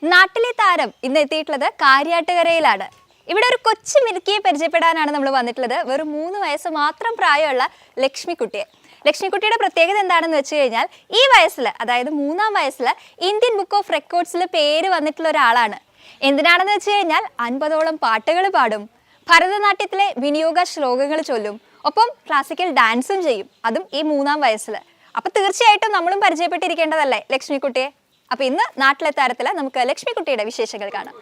നാട്ടിലെ താരം ഇന്ന് എത്തിയിട്ടുള്ളത് കാര്യാട്ടുകരയിലാണ്. ഇവിടെ ഒരു കൊച്ചു മിൽക്കിയെ പരിചയപ്പെടാനാണ് നമ്മൾ വന്നിട്ടുള്ളത്. വെറും 3 വയസ്സ് മാത്രം പ്രായമുള്ള ലക്ഷ്മിക്കുട്ടിയെ. ലക്ഷ്മിക്കുട്ടിയുടെ പ്രത്യേകത എന്താണെന്ന് വെച്ച് കഴിഞ്ഞാൽ ഈ വയസ്സിൽ, അതായത് 3-ാം വയസ്സിൽ ഇന്ത്യൻ ബുക്ക് ഓഫ് റെക്കോർഡ്സിൽ പേര് വന്നിട്ടുള്ള ഒരാളാണ്. എന്തിനാണെന്ന് വെച്ച് കഴിഞ്ഞാൽ 50ഓളം പാട്ടുകൾ പാടും, ഭരതനാട്യത്തിലെ വിനിയോഗ ശ്ലോകങ്ങൾ ചൊല്ലും, ഒപ്പം ക്ലാസിക്കൽ ഡാൻസും ചെയ്യും, അതും ഈ 3-ാം വയസ്സിൽ. അപ്പം തീർച്ചയായിട്ടും നമ്മളും പരിചയപ്പെട്ടിരിക്കേണ്ടതല്ലേ ലക്ഷ്മിക്കുട്ടിയെ. അപ്പൊ ഇന്ന് നാട്ടിലെ താരത്തില് നമുക്ക് ലക്ഷ്മിക്കുട്ടിയുടെ വിശേഷങ്ങൾ കാണാം.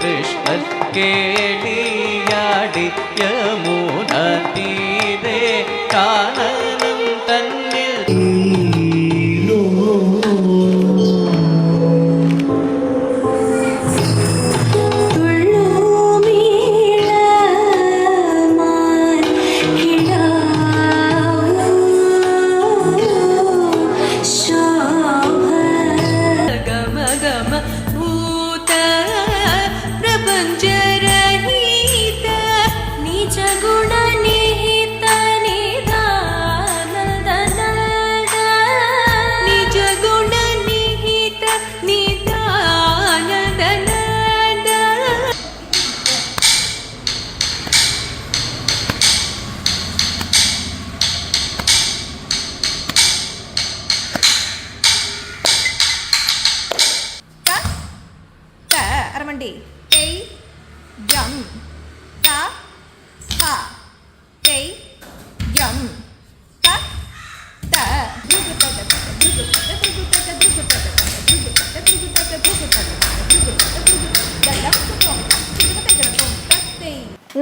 കൃഷ്ണൻ കേളിയാടി യമുന തീരെ കാനനം തന്നിൽ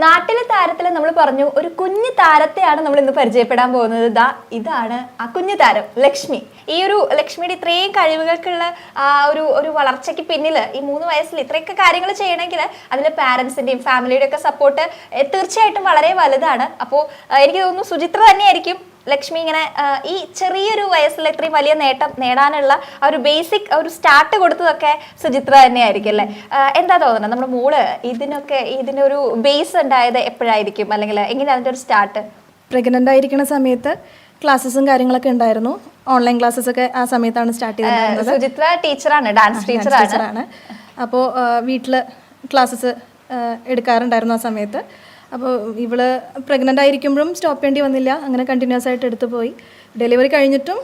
നാട്ടിലെ താരത്തില് നമ്മൾ പറഞ്ഞു ഒരു കുഞ്ഞു താരത്തെയാണ് നമ്മൾ ഇന്ന് പരിചയപ്പെടാൻ പോകുന്നത്. ഇതാണ് ആ കുഞ്ഞു താരം ലക്ഷ്മി. ഈ ഒരു ലക്ഷ്മിയുടെ ഇത്രയും കഴിവുകൾക്കുള്ള ഒരു വളർച്ചയ്ക്ക് പിന്നിൽ ഈ 3 വയസ്സിൽ ഇത്രയൊക്കെ കാര്യങ്ങൾ ചെയ്യണമെങ്കിൽ അതിൽ പാരൻസിന്റെയും ഫാമിലിയുടെ ഒക്കെ സപ്പോർട്ട് തീർച്ചയായിട്ടും വളരെ വലുതാണ്. അപ്പോൾ എനിക്ക് തോന്നുന്നു സുചിത്ര തന്നെയായിരിക്കും ലക്ഷ്മി ഇങ്ങനെ ഈ ചെറിയൊരു വയസ്സിൽ ഇത്രയും വലിയ നേട്ടം നേടാനുള്ള ആ ഒരു ബേസിക് ഒരു സ്റ്റാർട്ട് കൊടുത്തതൊക്കെ സുചിത്ര തന്നെയായിരിക്കും അല്ലേ? എന്താ തോന്നുന്നത് നമ്മുടെ മോള് ഇതിന്റെ ഒരു ബേസ് ഉണ്ടായത് എപ്പോഴായിരിക്കും, അല്ലെങ്കിൽ എങ്ങനെയാണ് അതിന്റെ ഒരു സ്റ്റാർട്ട്? പ്രഗ്നന്റ് ആയിരിക്കുന്ന സമയത്ത് ക്ലാസ്സസും കാര്യങ്ങളൊക്കെ ഉണ്ടായിരുന്നു. ഓൺലൈൻ ക്ലാസ്സസ് ഒക്കെ ആ സമയത്താണ് സ്റ്റാർട്ട് ചെയ്തത്. സുചിത്ര ടീച്ചറാണ്, ഡാൻസ് ടീച്ചറാണ്. അപ്പോൾ വീട്ടിൽ ക്ലാസ്സസ് എടുക്കാറുണ്ടായിരുന്നു ആ സമയത്ത്. അപ്പോൾ ഇവള് പ്രഗ്നൻ്റ് ആയിരിക്കുമ്പോഴും സ്റ്റോപ്പ് ചെയ്യേണ്ടി വന്നില്ല, അങ്ങനെ കണ്ടിന്യൂസ് ആയിട്ട് എടുത്തു പോയി. ഡെലിവറി കഴിഞ്ഞിട്ടും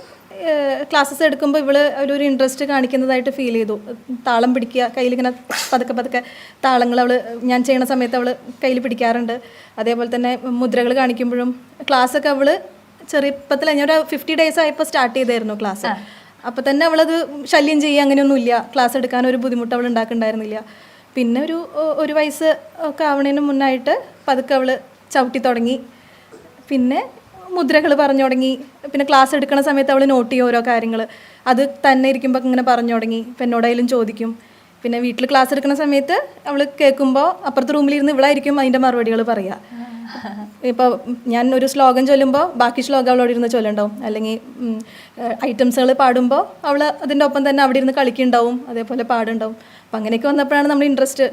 ക്ലാസ്സസ് എടുക്കുമ്പോൾ ഇവള് ഒരു ഇൻട്രസ്റ്റ് കാണിക്കുന്നതായിട്ട് ഫീൽ ചെയ്തു. താളം പിടിക്കുക, കയ്യിലിങ്ങനെ പതുക്കെ താളങ്ങൾ ഞാൻ ചെയ്യുന്ന സമയത്ത് അവൾ കയ്യിൽ പിടിക്കാറുണ്ട്. അതേപോലെ തന്നെ മുദ്രകൾ കാണിക്കുമ്പോഴും ക്ലാസ്സൊക്കെ അവള് ചെറുപ്പത്തിൽ ഞാൻ ഒരു 50 days ആയപ്പോൾ സ്റ്റാർട്ട് ചെയ്തായിരുന്നു ക്ലാസ്. അപ്പോൾ തന്നെ അവളത് ശല്യം ചെയ്യുക അങ്ങനെയൊന്നുമില്ല, ക്ലാസ് എടുക്കാൻ ഒരു ബുദ്ധിമുട്ട് അവൾ ഉണ്ടാക്കുന്നുണ്ടായിരുന്നില്ല. പിന്നെ ഒരു വയസ്സ് ഒക്കെ ആവണതിന് മുന്നായിട്ട് പതുക്കെ അവൾ ചവിട്ടി തുടങ്ങി, പിന്നെ മുദ്രകൾ പറഞ്ഞു തുടങ്ങി. പിന്നെ ക്ലാസ് എടുക്കുന്ന സമയത്ത് അവൾ നോട്ട് ചെയ്യും ഓരോ കാര്യങ്ങൾ, അത് തന്നെ ഇരിക്കുമ്പോൾ ഇങ്ങനെ പറഞ്ഞു തുടങ്ങി. ഇപ്പം എന്നോടായാലും ചോദിക്കും. പിന്നെ വീട്ടിൽ ക്ലാസ് എടുക്കുന്ന സമയത്ത് അവൾ കേൾക്കുമ്പോൾ അപ്പുറത്തെ റൂമിലിരുന്ന് ഇവളായിരിക്കും അതിൻ്റെ മറുപടികൾ പറയുക. ഇപ്പോൾ ഞാൻ ഒരു ശ്ലോകം ചൊല്ലുമ്പോൾ ബാക്കി ശ്ലോകം അവളോട് ഇരുന്ന് ചൊല്ലുണ്ടാവും, അല്ലെങ്കിൽ ഐറ്റംസുകൾ പാടുമ്പോൾ അവൾ അതിൻ്റെ ഒപ്പം തന്നെ അവിടെ ഇരുന്ന് കളിക്കുന്നുണ്ടാവും, അതേപോലെ പാടുണ്ടാവും. അപ്പം അങ്ങനെയൊക്കെ വന്നപ്പോഴാണ് നമ്മുടെ ഇൻട്രസ്റ്റ്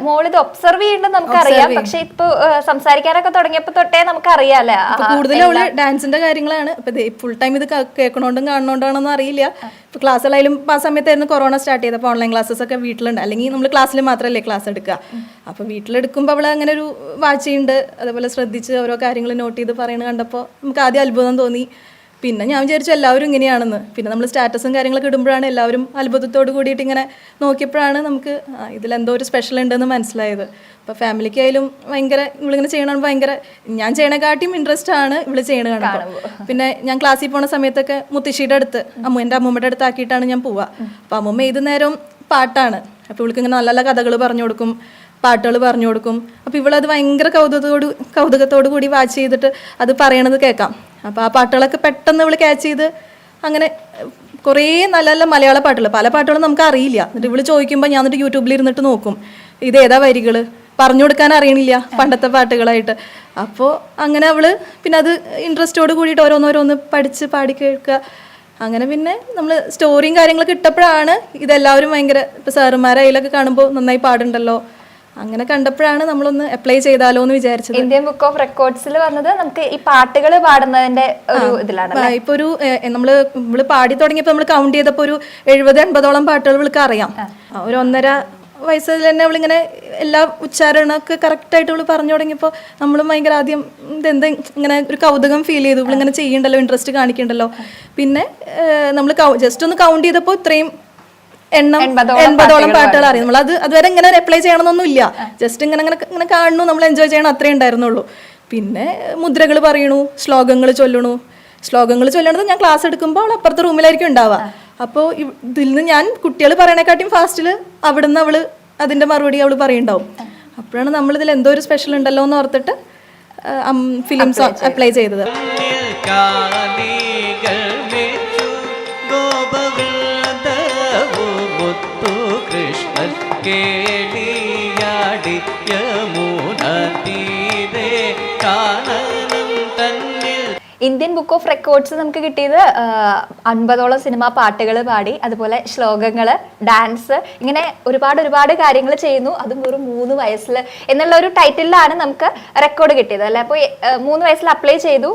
മോളിത് ഒബ്സർവ് ചെയ്യേണ്ടത് നമുക്കറിയാം. പക്ഷെ ഇപ്പൊ സംസാരിക്കാനൊക്കെ തുടങ്ങിയപ്പോ തൊട്ടേ നമുക്കറിയാല്ലേ കൂടുതലും അവള് ഡാൻസിന്റെ കാര്യങ്ങളാണ്. ഇപ്പൊ ഫുൾ ടൈം ഇത് കേൾക്കണോണ്ടും കാണണോണ്ടാണെന്നൊന്നും അറിയില്ല. ഇപ്പൊ ക്ലാസ്സിലായാലും ആ സമയത്തായിരുന്നു കൊറോണ സ്റ്റാർട്ട് ചെയ്തത്. അപ്പോൾ ഓൺലൈൻ ക്ലാസ്സസ് ഒക്കെ വീട്ടിലുണ്ട്, അല്ലെങ്കിൽ നമ്മൾ ക്ലാസ്സിൽ മാത്രമല്ലേ ക്ലാസ് എടുക്കുക. അപ്പൊ വീട്ടിലെടുക്കുമ്പോൾ അവള് അങ്ങനെ ഒരു വാച്ചുണ്ട്, അതേപോലെ ശ്രദ്ധിച്ച് ഓരോ കാര്യങ്ങൾ നോട്ട് ചെയ്ത് പറയുന്നത് കണ്ടപ്പോൾ നമുക്ക് ആദ്യം അത്ഭുതം തോന്നി. പിന്നെ ഞാൻ വിചാരിച്ചു എല്ലാവരും ഇങ്ങനെയാണെന്ന്. പിന്നെ നമ്മൾ സ്റ്റാറ്റസും കാര്യങ്ങളൊക്കെ ഇടുമ്പോഴാണ് എല്ലാവരും അത്ഭുതത്തോട് കൂടിയിട്ട് ഇങ്ങനെ നോക്കിയപ്പോഴാണ് നമുക്ക് ഇതിലെന്തോ ഒരു സ്പെഷ്യൽ ഉണ്ടെന്ന് മനസ്സിലായത്. അപ്പോൾ ഫാമിലിക്കായാലും ഭയങ്കര ഇവളിങ്ങനെ ചെയ്യണമെന്ന് ഭയങ്കര, ഞാൻ ചെയ്യണേക്കാട്ടിയും ഇൻട്രസ്റ്റ് ആണ് ഇവള് ചെയ്യണ കാണുമ്പോൾ. പിന്നെ ഞാൻ ക്ലാസ്സിൽ പോണ സമയത്തൊക്കെ മുത്തശ്ശിയുടെ അടുത്ത് എൻ്റെ അമ്മൂമ്മയുടെ അടുത്താക്കിയിട്ടാണ് ഞാൻ പോവുക. അപ്പോൾ അമ്മൂമ്മ ഏത് നേരവും പാട്ടാണ്. അപ്പോൾ ഇവൾക്ക് ഇങ്ങനെ നല്ല നല്ല കഥകൾ പറഞ്ഞു കൊടുക്കും, പാട്ടുകൾ പറഞ്ഞു കൊടുക്കും. അപ്പോൾ ഇവളത് ഭയങ്കര കൗതുകത്തോടു കൂടി വാച്ച് ചെയ്തിട്ട് അത് പറയണത് കേൾക്കാം. അപ്പോൾ ആ പാട്ടുകളൊക്കെ പെട്ടെന്ന് ഇവള് ക്യാച്ച് ചെയ്ത് അങ്ങനെ കുറേ നല്ല നല്ല മലയാള പാട്ടുകൾ, പല പാട്ടുകളും നമുക്ക് അറിയില്ല. എന്നിട്ട് ഇവള് ചോദിക്കുമ്പോൾ ഞാൻ എന്നിട്ട് യൂട്യൂബിൽ ഇരുന്നിട്ട് നോക്കും ഇതേതാ വരികൾ, പറഞ്ഞു കൊടുക്കാൻ അറിയണില്ല പണ്ടത്തെ പാട്ടുകളായിട്ട്. അപ്പോൾ അങ്ങനെ അവള് പിന്നെ അത് ഇൻട്രസ്റ്റോട് കൂടിയിട്ട് ഓരോന്നോരോന്ന് പഠിച്ച് പാടി കേൾക്കുക. അങ്ങനെ പിന്നെ നമ്മൾ സ്റ്റോറിയും കാര്യങ്ങളൊക്കെ ഇട്ടപ്പോഴാണ് ഇതെല്ലാവരും ഭയങ്കര ഇപ്പോൾ സാറുമാരെ അതിലൊക്കെ കാണുമ്പോൾ നന്നായി പാടുണ്ടല്ലോ, അങ്ങനെ കണ്ടപ്പോഴാണ് നമ്മളൊന്ന് അപ്ലൈ ചെയ്താലോ എന്ന് വിചാരിച്ചത്. ഇന്ത്യൻ ബുക്ക് ഓഫ് റെക്കോർഡ്സിൽ വന്നത് നമുക്ക് ഈ പാട്ടുകൾ പാടുന്നതിന്റെ ഒരു ഇതിലാണ്. ഇപ്പൊ ഒരു നമ്മള് പാടി തുടങ്ങിയപ്പോൾ നമ്മൾ കൗണ്ട് ചെയ്തപ്പോൾ ഒരു 70-80ഓളം പാട്ടുകൾ ഇവൾക്ക് അറിയാം. ഒരു 1.5 വയസ്സിൽ തന്നെ അവളിങ്ങനെ എല്ലാ ഉച്ചാരണമൊക്കെ കറക്റ്റായിട്ട് അവൾ പറഞ്ഞു തുടങ്ങിയപ്പോൾ നമ്മൾ ഭയങ്കര ആദ്യം ഇതെന്താ ഇങ്ങനെ ഒരു കൗതുകം ഫീൽ ചെയ്തു. ഇവളിങ്ങനെ ചെയ്യണ്ടല്ലോ, ഇൻട്രസ്റ്റ് കാണിക്കണ്ടല്ലോ. പിന്നെ നമ്മൾ ജസ്റ്റ് ഒന്ന് കൗണ്ട് ചെയ്തപ്പോൾ ഇത്രയും 80ഓളം പാട്ടുകൾ അറിയാം. നമ്മൾ അതുവരെ ഇങ്ങനെ അപ്ലൈ ചെയ്യണമെന്നൊന്നും ഇല്ല, ജസ്റ്റ് ഇങ്ങനെ കാണുന്നു, നമ്മൾ എൻജോയ് ചെയ്യണം, അത്രേ ഉണ്ടായിരുന്നുള്ളൂ. പിന്നെ മുദ്രകൾ പറയണു, ശ്ലോകങ്ങൾ ചൊല്ലണത് ഞാൻ ക്ലാസ് എടുക്കുമ്പോൾ അവൾ അപ്പുറത്തെ റൂമിലായിരിക്കും ഉണ്ടാവുക. അപ്പോൾ ഇതിൽ നിന്ന് ഞാൻ കുട്ടികൾ പറയണേക്കാട്ടിയും ഫാസ്റ്റിൽ അവിടുന്ന് അവള് അതിന്റെ മറുപടി അവള് പറയുണ്ടാവും. അപ്പോഴാണ് നമ്മളിതിൽ എന്തോ ഒരു സ്പെഷ്യൽ ഉണ്ടല്ലോ എന്ന് ഓർത്തിട്ട് ഫിലിം സോങ് അപ്ലൈ ചെയ്തത്. ഇന്ത്യൻ ബുക്ക് ഓഫ് റെക്കോർഡ്സ് നമുക്ക് കിട്ടിയത് 50ഓളം സിനിമാ പാട്ടുകൾ പാടി, അതുപോലെ ശ്ലോകങ്ങൾ, ഡാൻസ്, ഇങ്ങനെ ഒരുപാട് കാര്യങ്ങൾ ചെയ്യുന്നു. അതും വെറും 3 വയസ്സിൽ എന്നുള്ള ഒരു ടൈറ്റിലാണ് നമുക്ക് റെക്കോർഡ് കിട്ടിയത് അല്ലേ. അപ്പോൾ 3 വയസ്സിൽ അപ്ലൈ ചെയ്തു.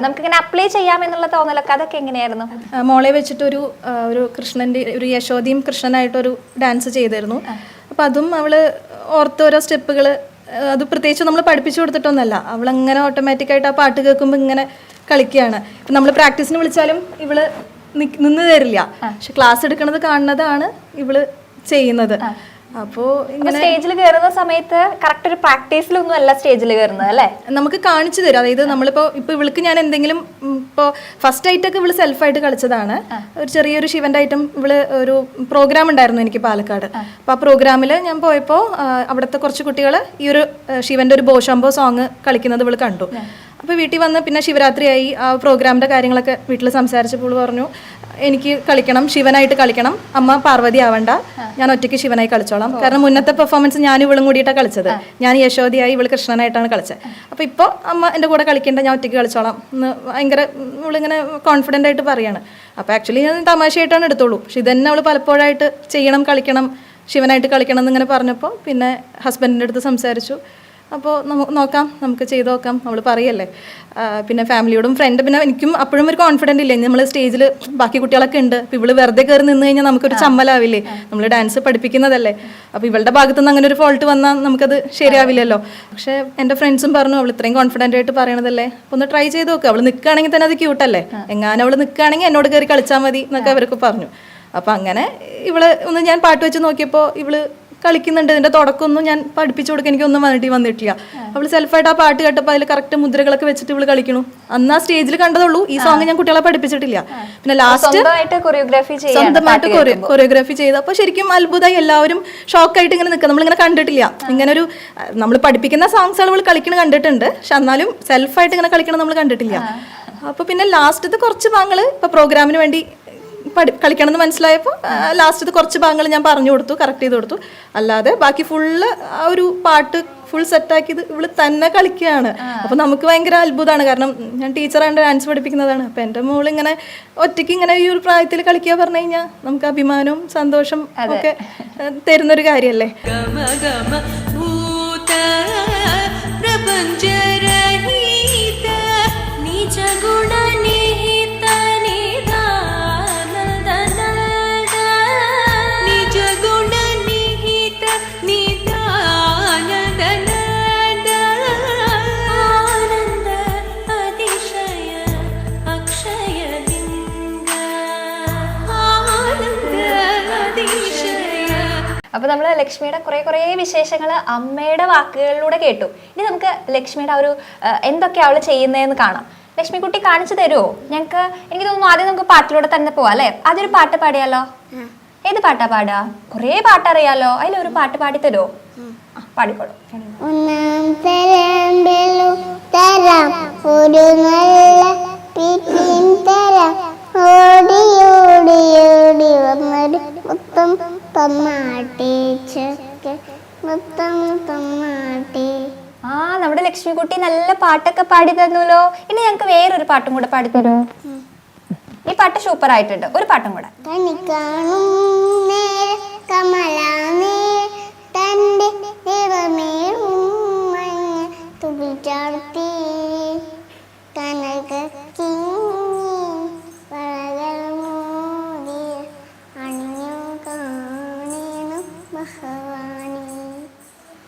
നമുക്കിങ്ങനെ അപ്ലൈ ചെയ്യാം എന്നുള്ള തോന്നലൊക്കെ അതൊക്കെ എങ്ങനെയായിരുന്നു? മോളെ വെച്ചിട്ട് ഒരു കൃഷ്ണന്റെ ഒരു യശോദയും കൃഷ്ണനായിട്ടൊരു ഡാൻസ് ചെയ്തിരുന്നു. അപ്പം അതും അവള് ഓർത്ത് ഓരോ സ്റ്റെപ്പുകൾ, അത് പ്രത്യേകിച്ച് നമ്മൾ പഠിപ്പിച്ചു കൊടുത്തിട്ടൊന്നല്ല, അവളങ്ങനെ ഓട്ടോമാറ്റിക്കായിട്ട് ആ പാട്ട് കേൾക്കുമ്പോൾ ഇങ്ങനെ കളിക്കുകയാണ്. ഇപ്പം നമ്മൾ പ്രാക്ടീസിന് വിളിച്ചാലും ഇവള് നിന്ന് തരില്ല, പക്ഷെ ക്ലാസ് എടുക്കുന്നത് കാണുന്നതാണ് ഇവള് ചെയ്യുന്നത്. അപ്പോൾ ഇങ്ങനെ സ്റ്റേജിൽ കയറുന്ന സമയത്ത് കറക്റ്റ് ഒരു പ്രാക്ടീസിലൊന്നും അല്ല സ്റ്റേജിൽ കയറുന്നത് അല്ലേ, നമുക്ക് കാണിച്ചു തരും. അതായത് നമ്മളിപ്പോൾ ഇവൾക്ക് ഞാൻ എന്തെങ്കിലും ഇപ്പോൾ ഫസ്റ്റ് ഐറ്റൊക്കെ ഇവള് സെൽഫായിട്ട് കളിച്ചതാണ്. ഒരു ചെറിയൊരു ശിവന്റെ ഐറ്റം ഇവള് ഒരു പ്രോഗ്രാം ഉണ്ടായിരുന്നു എനിക്ക് പാലക്കാട്. അപ്പോൾ ആ പ്രോഗ്രാമിൽ ഞാൻ പോയപ്പോൾ അവിടുത്തെ കുറച്ച് കുട്ടികൾ ഈ ഒരു ശിവന്റെ ഒരു ബോഷാംബോ സോങ് കളിക്കുന്നത് ഇവള് കണ്ടു. അപ്പോൾ വീട്ടിൽ വന്ന് പിന്നെ ശിവരാത്രിയായി, ആ പ്രോഗ്രാമിൻ്റെ കാര്യങ്ങളൊക്കെ വീട്ടിൽ സംസാരിച്ചപ്പോൾ പറഞ്ഞു എനിക്ക് കളിക്കണം, ശിവനായിട്ട് കളിക്കണം, അമ്മ പാർവതി ആവണ്ട, ഞാൻ ഒറ്റയ്ക്ക് ശിവനായി കളിച്ചോളാം. കാരണം മുന്നത്തെ പെർഫോമൻസ് ഞാൻ ഇവളും കൂടിയിട്ടാണ് കളിച്ചത്, ഞാൻ യശോദയായി ഇവള് കൃഷ്ണനായിട്ടാണ് കളിച്ചത്. അപ്പോൾ ഇപ്പോൾ അമ്മ എൻ്റെ കൂടെ കളിക്കേണ്ട, ഞാൻ ഒറ്റയ്ക്ക് കളിച്ചോളാം എന്ന് ഭയങ്കര ഇവളിങ്ങനെ കോൺഫിഡൻ്റ് ആയിട്ട് പറയാണ്. അപ്പോൾ ആക്ച്വലി ഞാൻ തമാശയായിട്ടാണ് എടുത്തോളൂ, പക്ഷെ ഇതന്നെ അവൾ പലപ്പോഴായിട്ട് ചെയ്യണം, കളിക്കണം, ശിവനായിട്ട് കളിക്കണം എന്നിങ്ങനെ പറഞ്ഞപ്പോൾ പിന്നെ ഹസ്ബൻഡിൻ്റെ അടുത്ത് സംസാരിച്ചു. അപ്പോൾ നോക്കാം, നമുക്ക് ചെയ്ത് നോക്കാം, അവൾ പറയല്ലേ. പിന്നെ ഫാമിലിയോടും ഫ്രണ്ട്, പിന്നെ എനിക്കും അപ്പോഴും ഒരു കോൺഫിഡൻ്റ് ഇല്ലേ, നമ്മൾ സ്റ്റേജിൽ ബാക്കി കുട്ടികളൊക്കെ ഉണ്ട്, അപ്പോൾ ഇവള് വെറുതെ കയറി നിന്ന് കഴിഞ്ഞാൽ നമുക്കൊരു ചമ്മലാവില്ലേ, നമ്മൾ ഡാൻസ് പഠിപ്പിക്കുന്നതല്ലേ. അപ്പോൾ ഇവളുടെ ഭാഗത്തുനിന്ന് അങ്ങനെ ഒരു ഫോൾട്ട് വന്നാൽ നമുക്കത് ശരിയാവില്ലല്ലോ. പക്ഷേ എൻ്റെ ഫ്രണ്ട്സും പറഞ്ഞു അവൾ ഇത്രയും കോൺഫിഡൻ്റ് ആയിട്ട് പറയണതല്ലേ, അപ്പോൾ ഒന്ന് ട്രൈ ചെയ്ത് നോക്കുക, അവൾ നിൽക്കുകയാണെങ്കിൽ തന്നെ അത് ക്യൂട്ടല്ലേ, എങ്ങാനും അവൾ നിൽക്കുകയാണെങ്കിൽ എന്നോട് കയറി കളിച്ചാൽ മതി എന്നൊക്കെ അവർക്ക് പറഞ്ഞു. അപ്പോൾ അങ്ങനെ ഇവള് ഒന്ന് ഞാൻ പാട്ട് വെച്ച് നോക്കിയപ്പോൾ ഇവള് കളിക്കുന്നുണ്ട്. ഇതിന്റെ തുടക്കമൊന്നും ഞാൻ പഠിപ്പിച്ചു കൊടുക്കാൻ എനിക്കൊന്നും വന്നിട്ടില്ല. അവള് സെൽഫായിട്ട് ആ പാട്ട് കേട്ടപ്പോൾ അതിൽ കറക്റ്റ് മുദ്രകളൊക്കെ വെച്ചിട്ട് ഇവള് കളിക്കണു. അന്ന് ആ സ്റ്റേജിൽ കണ്ടതുള്ളൂ, ഈ സോങ് ഞാൻ കുട്ടികളെ പഠിപ്പിച്ചിട്ടില്ല. പിന്നെ ലാസ്റ്റ് സ്വന്തമായിട്ട് കൊറിയോഗ്രാഫി ചെയ്ത്, അപ്പോൾ ശരിക്കും അത്ഭുതമായി, എല്ലാവരും ഷോക്കായിട്ട് ഇങ്ങനെ നിൽക്കുക. നമ്മളിങ്ങനെ കണ്ടിട്ടില്ല, ഇങ്ങനെ ഒരു നമ്മൾ പഠിപ്പിക്കുന്ന സോങ്സ് അവൾ കളിക്കണ കണ്ടിട്ടുണ്ട്, പക്ഷെ എന്നാലും സെൽഫായിട്ട് ഇങ്ങനെ കളിക്കണം നമ്മൾ കണ്ടിട്ടില്ല. അപ്പോൾ പിന്നെ ലാസ്റ്റത്തെ കുറച്ച് ഭാഗങ്ങൾ ഇപ്പോൾ പ്രോഗ്രാമിന് വേണ്ടി കളിക്കണം എന്ന് മനസ്സിലായപ്പോൾ ലാസ്റ്റത്തെ കുറച്ച് ഭാഗങ്ങൾ ഞാൻ പറഞ്ഞു കൊടുത്തു, കറക്റ്റ് ചെയ്ത് കൊടുത്തു. അല്ലാതെ ബാക്കി ഫുള്ള് ആ ഒരു പാട്ട് ഫുൾ സെറ്റാക്കിയത് ഇവള് തന്നെ കളിക്കുകയാണ്. അപ്പൊ നമുക്ക് ഭയങ്കര അത്ഭുതമാണ്, കാരണം ഞാൻ ടീച്ചറാണ്, ഡാൻസ് പഠിപ്പിക്കുന്നതാണ്. അപ്പൊ എൻ്റെ മോള് ഇങ്ങനെ ഒറ്റയ്ക്ക് ഇങ്ങനെ ഈ ഒരു പ്രായത്തിൽ കളിക്കുക പറഞ്ഞു കഴിഞ്ഞാൽ നമുക്ക് അഭിമാനവും സന്തോഷം ഒക്കെ തരുന്നൊരു കാര്യമല്ലേ. അപ്പൊ നമ്മള് ലക്ഷ്മിയുടെ കുറെ വിശേഷങ്ങൾ അമ്മയുടെ വാക്കുകളിലൂടെ കേട്ടു. ഇനി നമുക്ക് ലക്ഷ്മിയുടെ ഒരു എന്തൊക്കെയാ അവള് ചെയ്യുന്നതെന്ന് കാണാം. ലക്ഷ്മി കുട്ടി കാണിച്ചു തരുമോ ഞങ്ങക്ക്? എനിക്ക് തോന്നുന്നു ആദ്യം നമുക്ക് പാട്ടിലൂടെ തന്നെ പോവാം അല്ലെ. അതൊരു പാട്ട് പാടിയാലോ? ഏത് പാട്ടാ പാടാ? കുറെ പാട്ടറിയാലോ, അതിലൊരു പാട്ട് പാടി തരുമോ? പാടിക്കോളൂ. നമ്മുടെ ലക്ഷ്മി കുട്ടി നല്ല പാട്ടൊക്കെ പാടി തന്നല്ലോ. ഇനി ഞങ്ങക്ക് വേറൊരു പാട്ടും കൂടെ പാടിത്തരോ? ഈ പാട്ട് സൂപ്പർ ആയിട്ടുണ്ട്. ഒരു പാട്ടും കൂടെ. കണി കാണും നേരം കമലാനേ തന്റെ നിറമേറും മഞ്ഞ തുകി ചാർത്തി കനക വളകൾമോദിയ അണിഞ്ഞു കാണണം ഭഗവാനേ.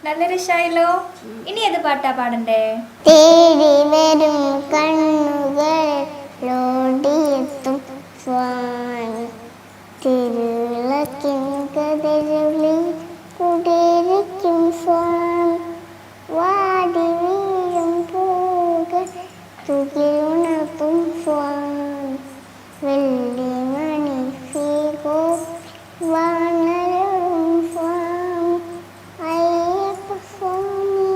നല്ല രസമായല്ലോ. ഇനി ഏത് പാട്ടാ പാടണ്ടേ? തേടി വരും കണ്ണുകളോടിയെത്തും സ്വാമി തിരുളക്കിൻ കതിരുളി കുടിയിരിക്കും സ്വാമി വാടി വീഴും പൂകൾ തുകിലുണർത്തും സ്വാമി വെള്ളിമണി സീകോ വാണരും സ്വാമി അയ്യപ്പ സ്വാമി